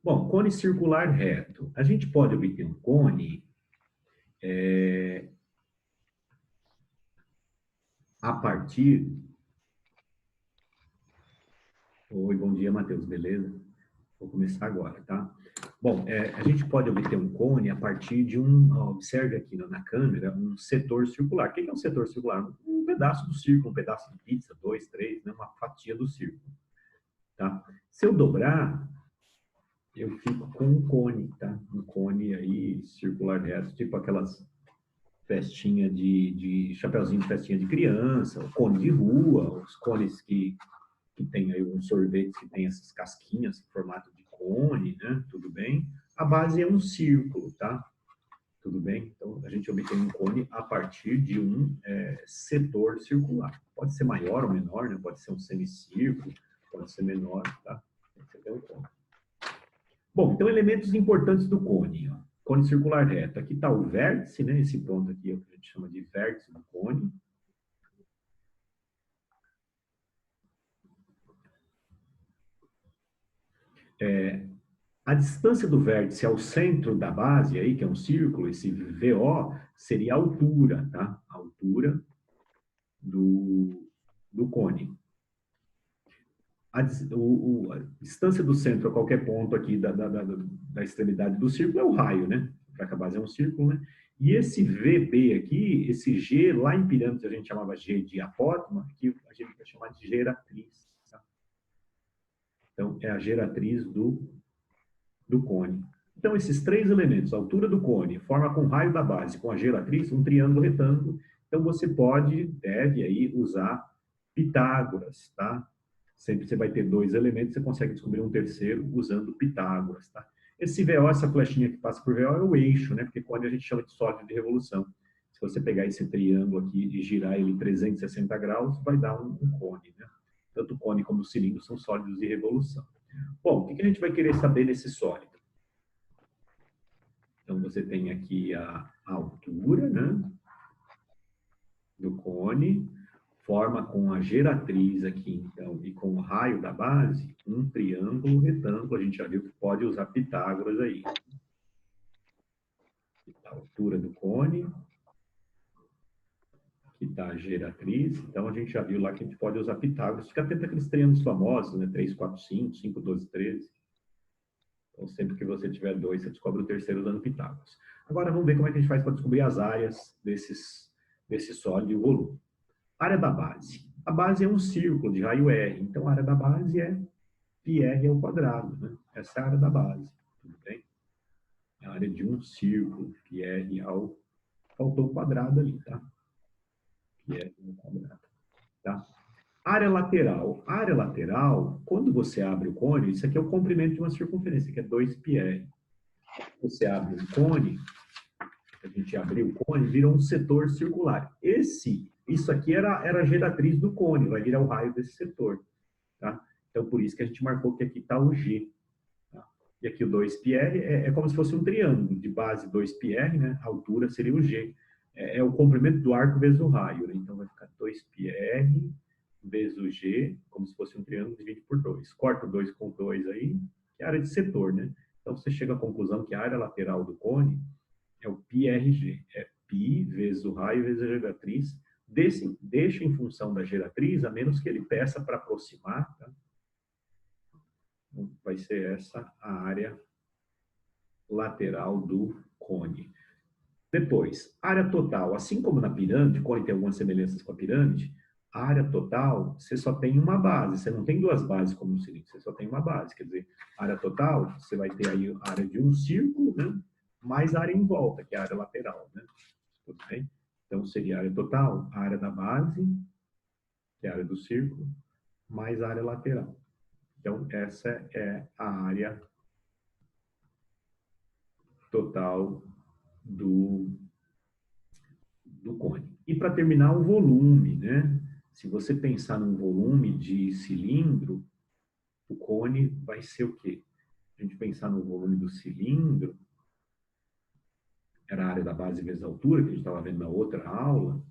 Bom, cone circular reto. A gente pode obter um cone a partir... Oi, bom dia, Matheus, beleza? Vou começar agora, tá? Bom, a gente pode obter um cone a partir de observe aqui na câmera, um setor circular. O que é um setor circular? Um pedaço do círculo, um pedaço de pizza, dois, três, né? Uma fatia do círculo, tá? Se eu dobrar, eu fico com um cone, tá? Um cone aí circular reto, tipo aquelas festinha de chapeuzinho de festinha de criança, o cone de rua, os cones que tem aí um sorvete que tem essas casquinhas em formato de cone, né? Tudo bem? A base é um círculo, tá? Tudo bem? Então, a gente obtém um cone a partir de um setor circular. Pode ser maior ou menor, né? Pode ser um semicírculo, pode ser menor, tá? Esse é o cone. Bom, então, elementos importantes do cone. Ó. Cone circular reto. Aqui está o vértice, né? Esse ponto aqui é o que a gente chama de vértice do cone. A distância do vértice ao centro da base, aí, que é um círculo, esse VO, seria a altura, tá? A altura do cone. A distância do centro a qualquer ponto aqui da extremidade do círculo é o raio, né? Já que a base é um círculo, né? E esse VB aqui, esse G, lá em Pirâmides a gente chamava G de apótoma, aqui a gente vai chamar de geratriz. Tá? Então, é a geratriz do cone. Então, esses três elementos, a altura do cone, forma com o raio da base, com a geratriz, um triângulo retângulo. Então, você deve aí usar Pitágoras, tá? Sempre você vai ter dois elementos, você consegue descobrir um terceiro usando Pitágoras, tá? Esse VO, essa flechinha que passa por VO é o eixo, né? Porque cone a gente chama de sólido de revolução. Se você pegar esse triângulo aqui e girar ele 360 graus, vai dar um cone, né? Tanto o cone como o cilindro são sólidos de revolução. Bom, o que a gente vai querer saber nesse sólido? Então, você tem aqui a altura, né, do cone, forma com a geratriz aqui, então, e com o raio da base, um triângulo retângulo. A gente já viu que pode usar Pitágoras aí. A altura do cone, que está a geratriz. Então, a gente já viu lá que a gente pode usar Pitágoras. Fica atento àqueles triângulos famosos, né? 3, 4, 5, 5, 12, 13. Então, sempre que você tiver dois, você descobre o terceiro usando Pitágoras. Agora, vamos ver como é que a gente faz para descobrir as áreas desse sólido e o volume. Área da base. A base é um círculo de raio R. Então, a área da base é πr ao quadrado. Né? Essa é a área da base. Tudo bem? É a área de um círculo, πr ao... Faltou o quadrado ali, tá? πr ao quadrado. Tá? Área lateral. Área lateral, quando você abre o cone, isso aqui é o comprimento de uma circunferência, que é 2πr. Você abre um cone, a gente abriu o cone, vira um setor circular. Isso aqui era a geratriz do cone, vai virar o raio desse setor. Tá? Então, por isso que a gente marcou que aqui está o G. Tá? E aqui o 2πr é como se fosse um triângulo, de base 2πr, né? A altura seria o G. É o comprimento do arco vezes o raio. Né? Então, vai ficar 2πr vezes o G, como se fosse um triângulo, divide por 2. Corta o 2 com 2 aí, que é a área de setor, né? Então, você chega à conclusão que a área lateral do cone é o πRG. É π vezes o raio vezes a geratriz. Deixa em função da geratriz, a menos que ele peça para aproximar, tá? Então, vai ser essa a área lateral do cone. Depois, área total. Assim como na pirâmide, o cone tem algumas semelhanças com a pirâmide, a área total, você só tem uma base, você não tem duas bases como no cilindro, você só tem uma base. Quer dizer, área total, você vai ter aí a área de um círculo, né? Mais a área em volta, que é a área lateral, né? Tudo bem? Então, seria a área total, a área da base, que é a área do círculo, mais a área lateral. Então, essa é a área total do cone. E para terminar, o volume, né? Se você pensar num volume de cilindro, o cone vai ser o quê? A gente pensar no volume do cilindro, era a área da base vezes a altura, que a gente estava vendo na outra aula.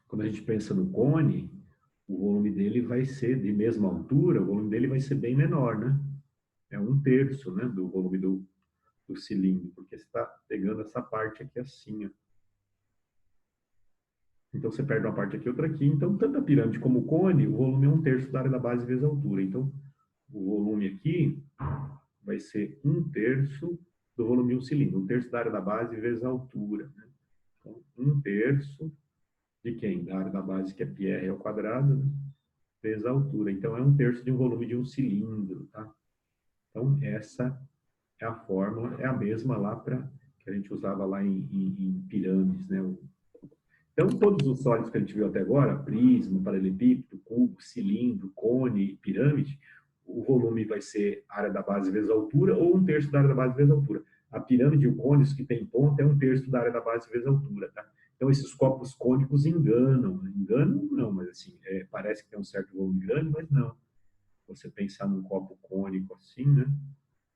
Quando a gente pensa no cone, o volume dele vai ser de mesma altura, o volume dele vai ser bem menor, né? É 1/3, né, do volume do cilindro, porque você está pegando essa parte aqui assim, ó. Então, você perde uma parte aqui, outra aqui. Então, tanto a pirâmide como o cone, o volume é 1/3 da área da base vezes a altura. Então, o volume aqui vai ser 1/3 do volume de um cilindro. 1/3 da área da base vezes a altura, né? Então, 1/3 de quem? Da área da base, que é πr ao quadrado, né? Vezes a altura. Então, é 1/3 de um volume de um cilindro, tá? Então, essa é a fórmula, é a mesma lá para que a gente usava lá em pirâmides, né? Então, todos os sólidos que a gente viu até agora, prisma, paralelepípedo, cubo, cilindro, cone, pirâmide, o volume vai ser área da base vezes a altura ou 1/3 da área da base vezes a altura. A pirâmide e o cone, os que tem ponta, é 1/3 da área da base vezes a altura, tá? Então, esses copos cônicos enganam. Enganam não, mas assim, parece que tem um certo volume grande, mas não. Você pensar num copo cônico assim, né?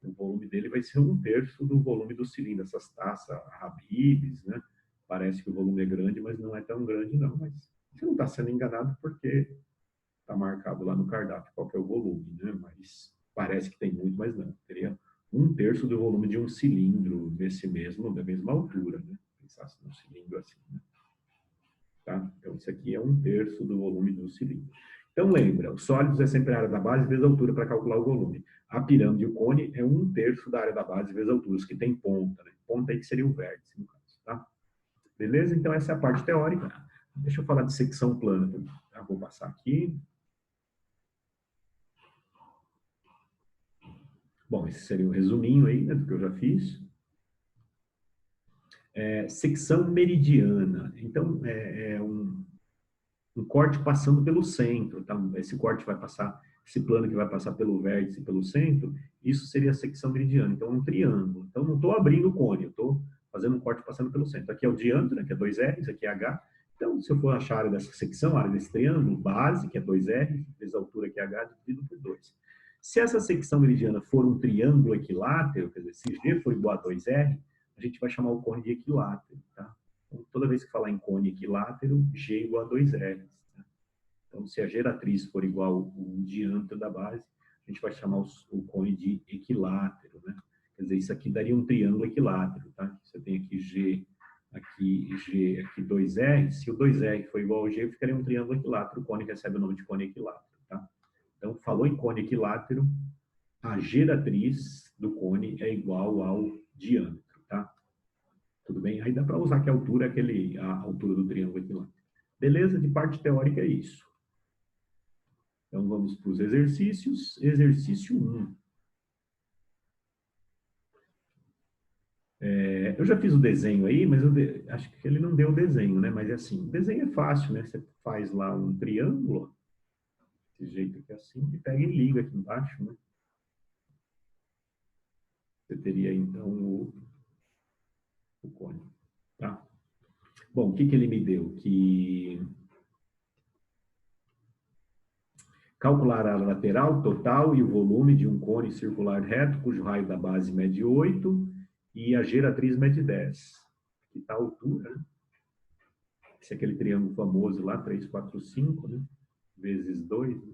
O volume dele vai ser 1/3 do volume do cilindro. Essas taças Habib's, né? Parece que o volume é grande, mas não é tão grande, não. Mas você não está sendo enganado porque está marcado lá no cardápio qual que é o volume, né? Mas parece que tem muito, mas não. Teria 1/3 do volume de um cilindro da mesma altura, né? Pensasse num cilindro assim, né? Tá? Então, isso aqui é 1/3 do volume do cilindro. Então, lembra, os sólidos é sempre a área da base vezes a altura para calcular o volume. A pirâmide e o cone é 1/3 da área da base vezes a altura, os que tem ponta, né? Ponta aí que seria o vértice, no caso, tá? Beleza? Então, essa é a parte teórica. Deixa eu falar de secção plana. Já vou passar aqui. Bom, esse seria o resuminho aí, né, do que eu já fiz. Secção meridiana. Então, é um corte passando pelo centro, tá? Esse corte vai passar, esse plano que vai passar pelo vértice e pelo centro, isso seria a secção meridiana. Então, é um triângulo. Então, não estou abrindo o cone, eu estou fazendo um corte passando pelo centro. Aqui é o diâmetro, né, que é 2R, isso aqui é H. Então, se eu for achar a área dessa secção, a área desse triângulo, base, que é 2R, vezes a altura, que é H, dividido por 2. Se essa secção meridiana for um triângulo equilátero, quer dizer, se G for igual a 2R, a gente vai chamar o cone de equilátero, tá? Então, toda vez que falar em cone equilátero, G igual a 2R. Tá? Então, se a geratriz for igual ao diâmetro da base, a gente vai chamar o cone de equilátero, né? Quer dizer, isso aqui daria um triângulo equilátero, tá? Você tem aqui G, aqui 2R. Se o 2R for igual ao G, ficaria um triângulo equilátero. O cone recebe o nome de cone equilátero, tá? Então, falou em cone equilátero, a geratriz do cone é igual ao diâmetro, tá? Tudo bem? Aí dá para usar que a altura é a altura do triângulo equilátero. Beleza? De parte teórica é isso. Então, vamos para os exercícios. Exercício 1. Eu já fiz o desenho aí, mas acho que ele não deu o desenho, né? Mas é assim, o desenho é fácil, né? Você faz lá um triângulo, desse jeito aqui assim, e pega e liga aqui embaixo, né? Você teria, então, o cone, tá? Bom, o que ele me deu? Que calcular a lateral total e o volume de um cone circular reto, cujo raio da base mede 8 e a geratriz mede 10. Aqui está a altura, né? Esse é aquele triângulo famoso lá, 3, 4, 5, né? Vezes 2. Né?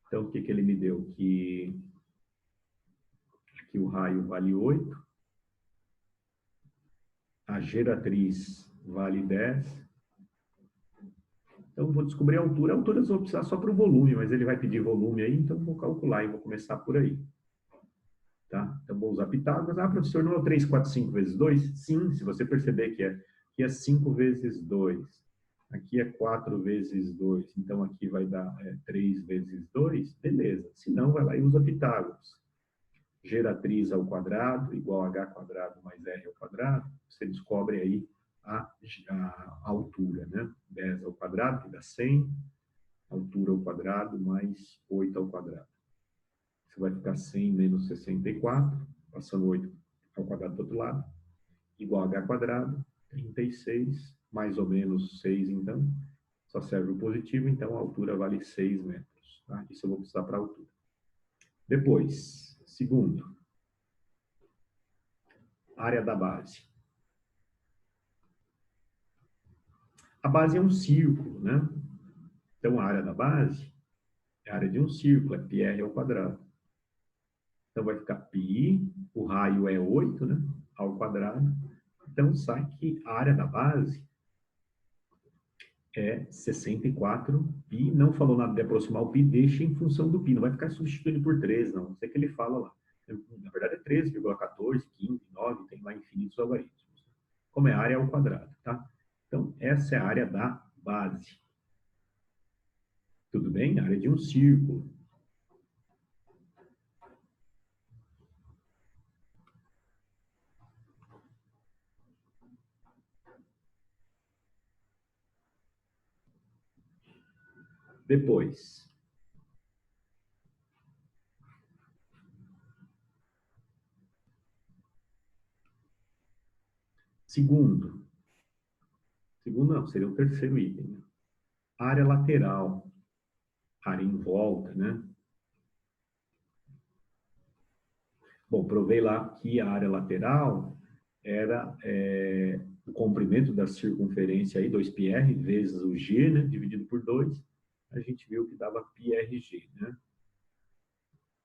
Então, o que ele me deu? Que aqui o raio vale 8, a geratriz vale 10. Então, vou descobrir a altura. A altura eu vou precisar só para o volume, mas ele vai pedir volume aí, então vou calcular e vou começar por aí. Tá? Então, vou usar Pitágoras. Ah, professor, não é o 3, 4, 5 vezes 2? Sim, se você perceber que é 5 vezes 2. Aqui é 4 vezes 2. Então, aqui vai dar 3 vezes 2. Beleza. Se não, vai lá e usa Pitágoras. Geratriz ao quadrado igual a h quadrado mais r ao quadrado. Você descobre aí a altura, né? 10 ao quadrado, que dá 100. Altura ao quadrado mais 8 ao quadrado. Você vai ficar 100 menos 64, passando 8 ao quadrado do outro lado, igual a h quadrado, 36, mais ou menos 6, então. Só serve o positivo, então a altura vale 6 metros. Tá? Isso eu vou precisar para a altura. Depois, segundo, área da base. A base é um círculo, né? Então, a área da base é a área de um círculo, é πr ao quadrado. Então, vai ficar π, o raio é 8, né? Ao quadrado. Então, sai que a área da base é 64π. Não falou nada de aproximar o π, deixa em função do π. Não vai ficar substituindo por 3, não. Não sei o que ele fala lá. Na verdade, é 13,14, 15, 9, tem lá infinitos algarismos. Como é área ao quadrado, tá? Então, essa é a área da base. Tudo bem? A área de um círculo. Depois, segundo não, seria o terceiro item, né? Área lateral, área em volta, né? Bom, provei lá que a área lateral era o comprimento da circunferência aí, 2πr, vezes o g, né, dividido por 2, a gente viu que dava πrg, né?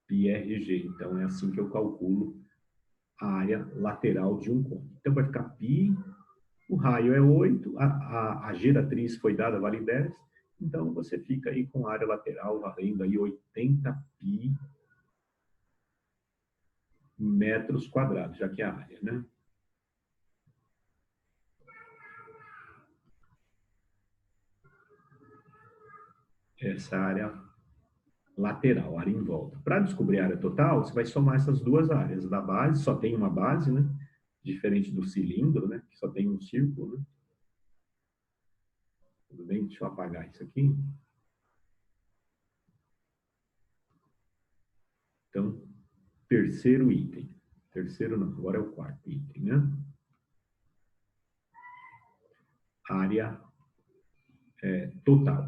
πrg, então é assim que eu calculo a área lateral de um cône. Então vai ficar π, o raio é 8, a geratriz foi dada, vale 10, então você fica aí com a área lateral valendo aí 80π metros quadrados, já que é a área, né? Essa área lateral, área em volta. Para descobrir a área total, você vai somar essas duas áreas. Da base, só tem uma base, né? Diferente do cilindro, né? Que só tem um círculo, né? Tudo bem? Deixa eu apagar isso aqui. Então, terceiro item. Terceiro não, agora é o quarto item, né? Área total.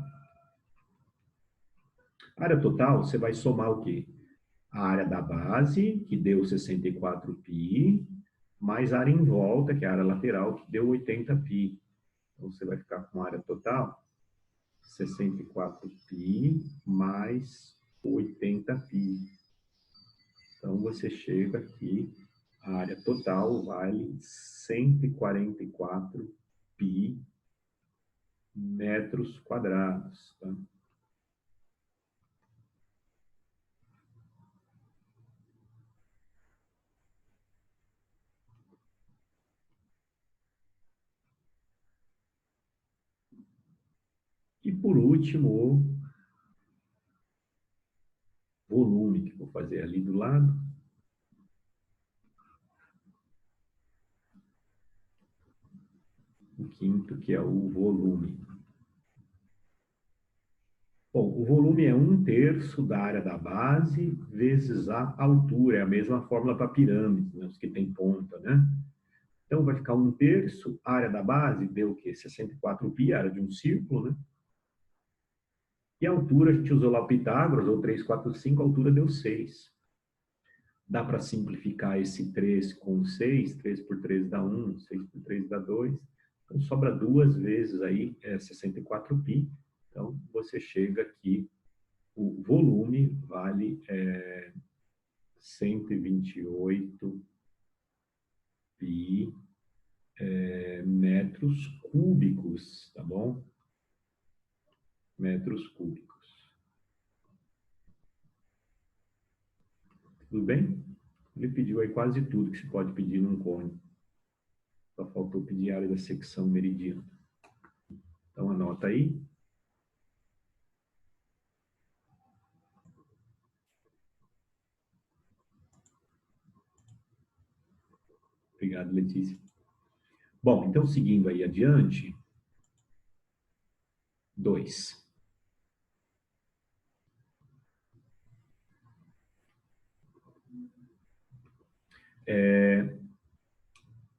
Área total, você vai somar o quê? A área da base, que deu 64π, mais a área em volta, que é a área lateral, que deu 80π. Então, você vai ficar com a área total 64π mais 80π. Então, você chega aqui, a área total vale 144π metros quadrados. Tá? E, por último, o volume, que vou fazer ali do lado. O quinto, que é o volume. Bom, o volume é 1/3 da área da base vezes a altura. É a mesma fórmula para pirâmides, né? Os que tem ponta, né? Então, vai ficar 1/3. A área da base deu o quê? 64π, a área de um círculo, né? E a altura, a gente usou lá o Pitágoras, ou 3, 4, 5, a altura deu 6. Dá para simplificar esse 3 com 6, 3 por 3 dá 1, 6 por 3 dá 2. Então, sobra duas vezes aí 64π. Então, você chega aqui, o volume vale 128π metros cúbicos, tá bom? Metros cúbicos. Tudo bem? Ele pediu aí quase tudo que se pode pedir num cône. Só faltou pedir a área da secção meridiana. Então, anota aí. Obrigado, Letícia. Bom, então, seguindo aí adiante. 2.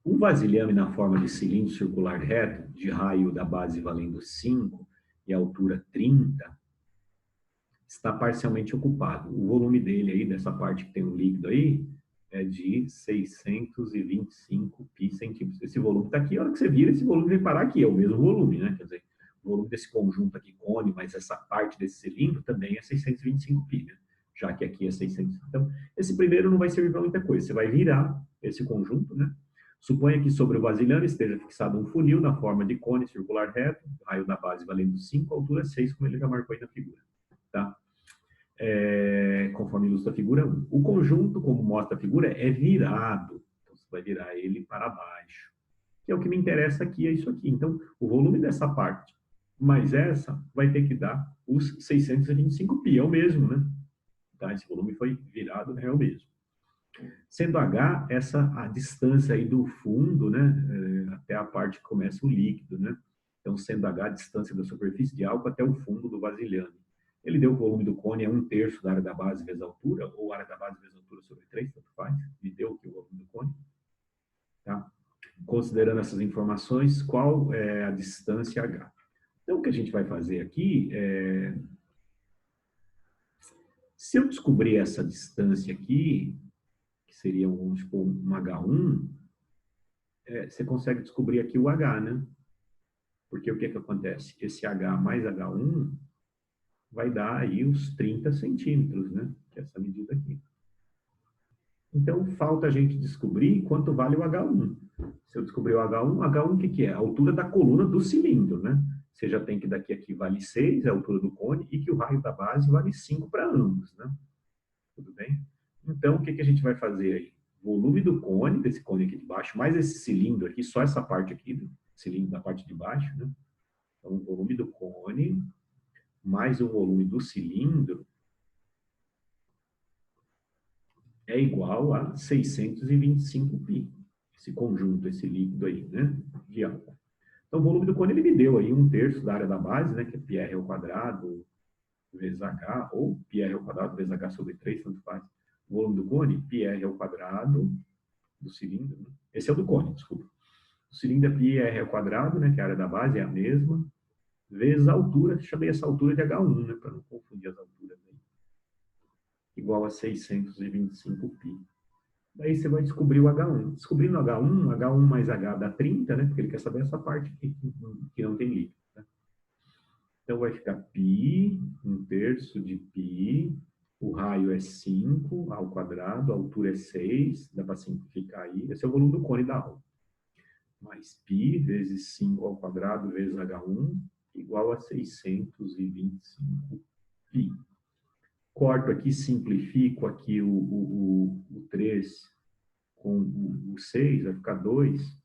Um vasilhame na forma de cilindro circular reto, de raio da base valendo 5 e altura 30, está parcialmente ocupado. O volume dele aí, dessa parte que tem o líquido aí, é de 625π pi centímetros. Esse volume está aqui, a hora que você vira, esse volume vai parar aqui, é o mesmo volume, né? Quer dizer, o volume desse conjunto aqui, cone, mas essa parte desse cilindro também é 625 pi, né? Já que aqui é 600. Então, esse primeiro não vai servir para muita coisa. Você vai virar esse conjunto, né? Suponha que sobre o vasilhame esteja fixado um funil na forma de cone circular reto, raio da base valendo 5, altura 6, como ele já marcou aí na figura. Tá? Conforme ilustra a figura 1. O conjunto, como mostra a figura, é virado. Então, você vai virar ele para baixo. Que é o que me interessa aqui, é isso aqui. Então, o volume dessa parte mais essa vai ter que dar os 625 pi, é o mesmo, né? Tá? Esse volume foi virado, é o mesmo. Sendo H, a distância aí do fundo, né, até a parte que começa o líquido, né? Então, sendo H a distância da superfície de álcool até o fundo do vasilhame. Ele deu o volume do cone é 1/3 da área da base vezes a altura, ou área da base vezes a altura sobre 3, tanto faz. Ele deu aqui o volume do cone. Tá? Considerando essas informações, qual é a distância H? Então, o que a gente vai fazer aqui é... Se eu descobrir essa distância aqui, que seria, vamos supor, um H1, você consegue descobrir aqui o H, né? Porque o que acontece? Esse H mais H1 vai dar aí os 30 centímetros, né? Que é essa medida aqui. Então, falta a gente descobrir quanto vale o H1. Se eu descobrir o H1 o que é? A altura da coluna do cilindro, né? Você já tem que daqui aqui vale 6, é a altura do cone, e que o raio da base vale 5 para ambos, né? Tudo bem? Então, o que a gente vai fazer aí? Volume do cone, desse cone aqui de baixo, mais esse cilindro aqui, só essa parte aqui, do cilindro da parte de baixo, né? Então, o volume do cone, mais o volume do cilindro, é igual a 625 pi. Esse conjunto, esse líquido aí, né? De álcool. Então, o volume do cone, ele me deu aí 1/3 da área da base, né? Que é πr ao quadrado vezes h, ou πr ao quadrado vezes h sobre 3, tanto faz. O volume do cone, πr ao quadrado do cilindro, né? Esse é o do cone, desculpa. O cilindro é πr ao quadrado, né? Que a área da base é a mesma, vezes a altura, chamei essa altura de H1, né? Para não confundir as alturas aí. Igual a 625 pi. Daí você vai descobrir o H1. Descobrindo o H1 mais H dá 30, né? Porque ele quer saber essa parte aqui, que não tem líquido. Né? Então vai ficar π, 1/3 de π, o raio é 5 ao quadrado, a altura é 6, dá para simplificar aí. Esse é o volume do cone da aula. Mais π vezes 5 ao quadrado vezes H1 igual a 625 π. Corto aqui, simplifico aqui o 3 com o 6, vai ficar 2.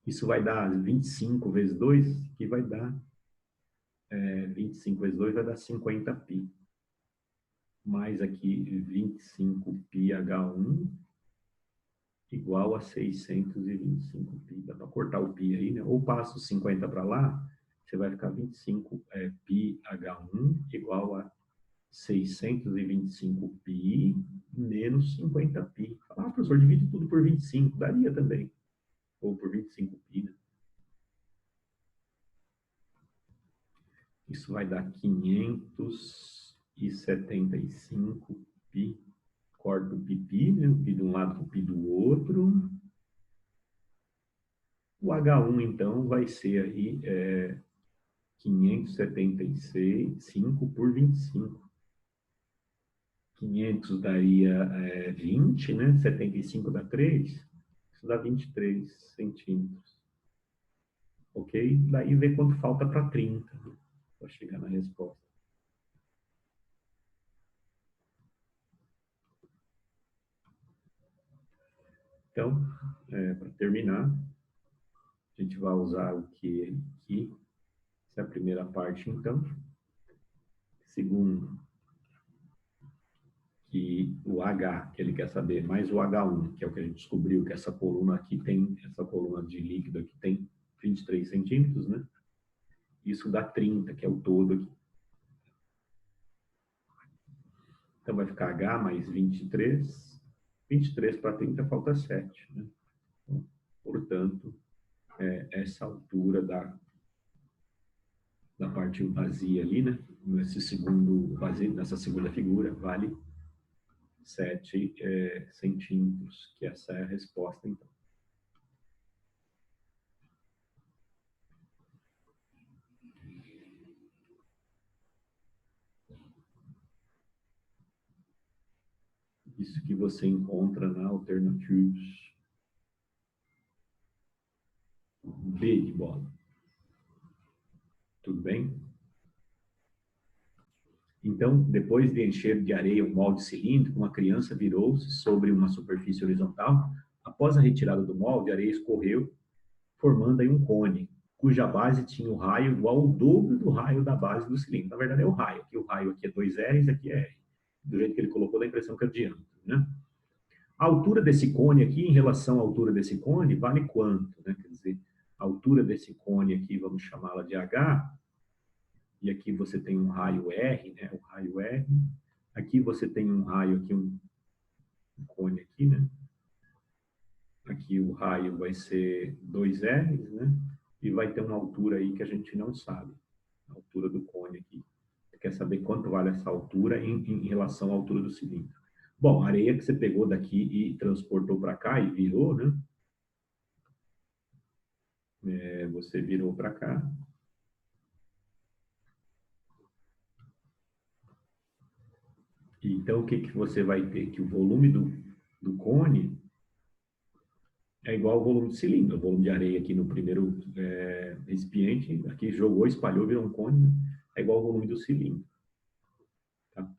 Isso vai dar 25 vezes 2, que vai dar 25 vezes 2 vai dar 50 π. Mais aqui 25 π H1 igual a 625 π. Dá para cortar o π aí, né? Ou passo 50 para lá, você vai ficar 25 π H1 igual a 625 π menos 50 π. Ah, professor, divide tudo por 25. Daria também. Ou por 25 π, né? Isso vai dar 575 π. Corto o pi, né? O pi de um lado com o pi do outro. O H1, então, vai ser aí 575 por 25. 500 daria 20, né? 75 dá 3. Isso dá 23 centímetros. Ok? Daí vê quanto falta para 30, né? Para chegar na resposta. Então, para terminar, a gente vai usar o que aqui. Essa é a primeira parte, então. Segundo, que o H, que ele quer saber, mais o H1, que é o que a gente descobriu, que essa coluna aqui tem, essa coluna de líquido aqui tem 23 centímetros, né? Isso dá 30, que é o todo aqui. Então, vai ficar H mais 23. 23 para 30 falta 7, né? Então, portanto, essa altura da parte vazia ali, né? Nessa segunda figura, vale 7 centímetros, que essa é a resposta, então. Isso que você encontra na Alternativos B de bola. Tudo bem? Então, depois de encher de areia um molde cilíndrico, uma criança virou-se sobre uma superfície horizontal. Após a retirada do molde, a areia escorreu, formando aí um cone, cuja base tinha o raio igual ao dobro do raio da base do cilindro. Na verdade, é o raio. Aqui, o raio aqui é 2 R's, aqui é R. Do jeito que ele colocou, dá a impressão que é o diâmetro, né? A altura desse cone aqui, em relação à altura desse cone, vale quanto, né? Quer dizer, a altura desse cone aqui, vamos chamá-la de H, e aqui você tem um raio R, né? O raio R. Aqui você tem um raio aqui, um cone aqui, né? Aqui o raio vai ser 2 R's, né? E vai ter uma altura aí que a gente não sabe. A altura do cone aqui. Você quer saber quanto vale essa altura em relação à altura do cilindro. Bom, a areia que você pegou daqui e transportou para cá e virou, né? Você virou para cá. Então, o que você vai ter? Que o volume do cone é igual ao volume do cilindro. O volume de areia aqui no primeiro recipiente, aqui jogou, espalhou, virou um cone, né? É igual ao volume do cilindro. Tá?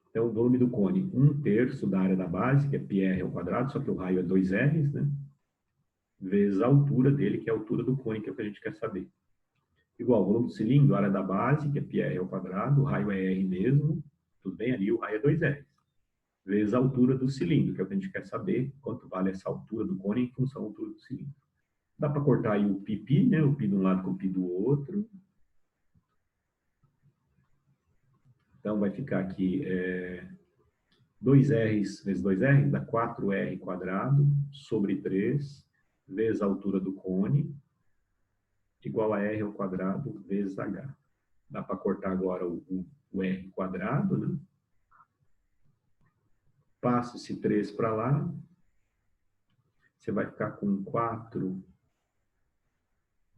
Então, o volume do cone, 1/3 da área da base, que é πr ao quadrado, só que o raio é 2 R's, né? Vezes a altura dele, que é a altura do cone, que é o que a gente quer saber. Igual, o volume do cilindro, a área da base, que é πr ao quadrado, o raio é R mesmo, tudo bem, ali o raio é 2 R's. Vezes a altura do cilindro, que é o que a gente quer saber, quanto vale essa altura do cone em função da altura do cilindro. Dá para cortar aí o pi, né? O pi de um lado com o pi do outro. Então, vai ficar aqui 2R's vezes 2R, dá 4R quadrado sobre 3, vezes a altura do cone, igual a R ao quadrado vezes H. Dá para cortar agora o R quadrado, né? Passa esse 3 para lá, você vai ficar com 4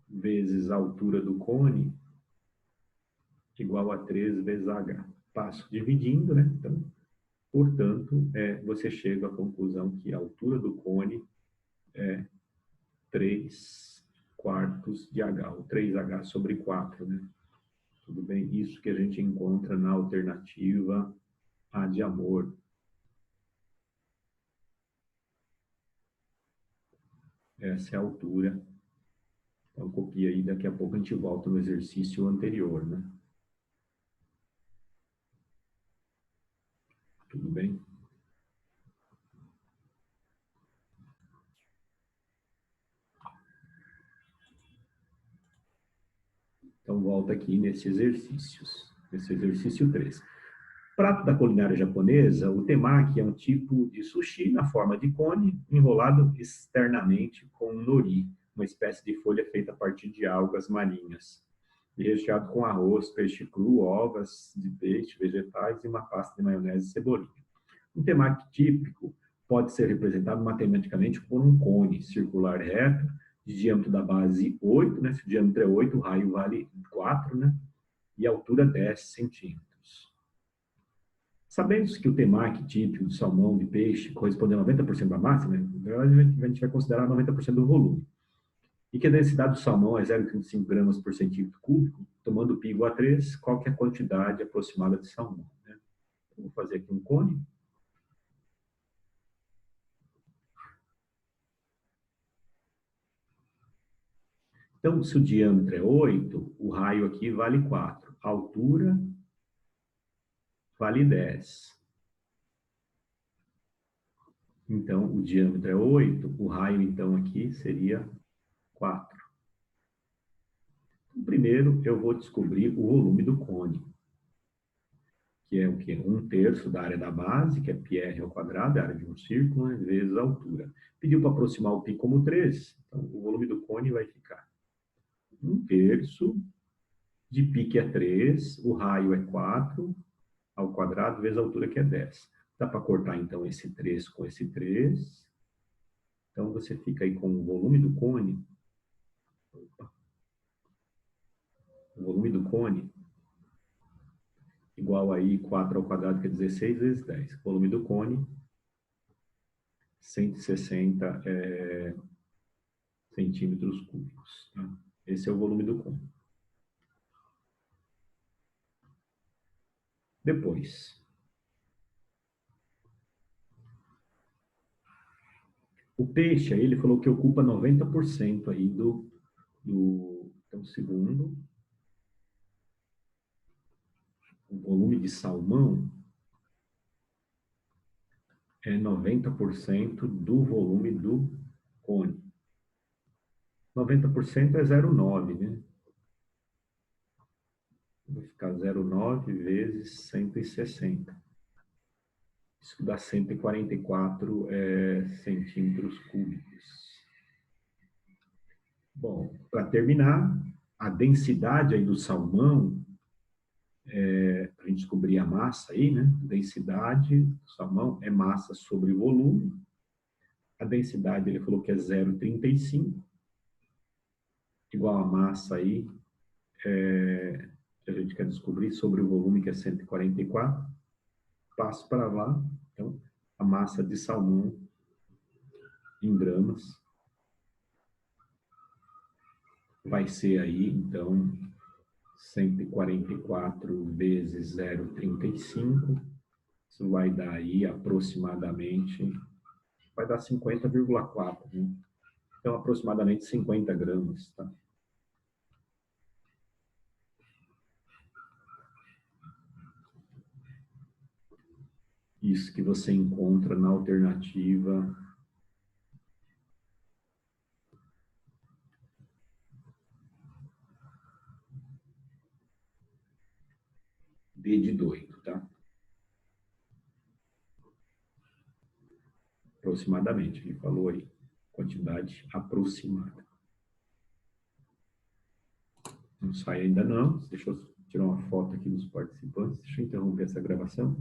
vezes a altura do cone, igual a 3 vezes H. Passo dividindo, né? Então, portanto, você chega à conclusão que a altura do cone é 3/4 de H, ou 3H sobre 4, né? Tudo bem? Isso que a gente encontra na alternativa A de amor. Essa é a altura. Então, copia aí, daqui a pouco a gente volta no exercício anterior, né? Tudo bem? Então, volta aqui nesse exercício 3. Prato da culinária japonesa, o temaki é um tipo de sushi na forma de cone, enrolado externamente com nori, uma espécie de folha feita a partir de algas marinhas, e recheado com arroz, peixe cru, ovas de peixe, vegetais e uma pasta de maionese e cebolinha. Um temaki típico pode ser representado matematicamente por um cone circular reto, de diâmetro da base 8, né? Se o diâmetro é 8, o raio vale 4, né? E a altura 10 centímetros. Sabemos que o temaki típico de salmão, de peixe, corresponde a 90% da massa, né? A gente vai considerar 90% do volume. E que a densidade do salmão é 0,35 gramas por centímetro cúbico, tomando π igual a 3, qual que é a quantidade aproximada de salmão? Né? Então, vou fazer aqui um cone. Então, se o diâmetro é 8, o raio aqui vale 4. A altura vale 10. Então, o diâmetro é 8, o raio, então, aqui seria 4. Então, primeiro, eu vou descobrir o volume do cone, que é o quê? 1/3 da área da base, que é πr ao quadrado, a área de um círculo, né, vezes a altura. Pediu para aproximar o π como 3, então o volume do cone vai ficar 1/3 de π, que é 3, o raio é 4, ao quadrado, vezes a altura, que é 10. Dá para cortar, então, esse 3 com esse 3. Então, você fica aí com o volume do cone. O volume do cone igual aí 4 ao quadrado, que é 16 vezes 10. Volume do cone, 160 centímetros cúbicos. Tá? Esse é o volume do cone. Depois, o peixe, aí ele falou que ocupa 90% aí então, segundo, o volume de salmão é 90% do volume do cone. 90% é 0,9, né? Vai ficar 0,9 vezes 160. Isso dá 144 centímetros cúbicos. Bom, para terminar, a densidade aí do salmão, para a gente descobrir a massa aí, né? Densidade do salmão é massa sobre volume. A densidade, ele falou que é 0,35, igual a massa aí, que a gente quer descobrir sobre o volume, que é 144. Passo para lá, então, a massa de salmão em gramas vai ser aí, então, 144 vezes 0,35. Isso vai dar aí aproximadamente, vai dar 50,4, né? Então, aproximadamente 50 gramas, tá? Isso que você encontra na alternativa D de doido, tá? Aproximadamente, ele falou aí, quantidade aproximada. Não sai ainda não, deixa eu tirar uma foto aqui dos participantes, deixa eu interromper essa gravação.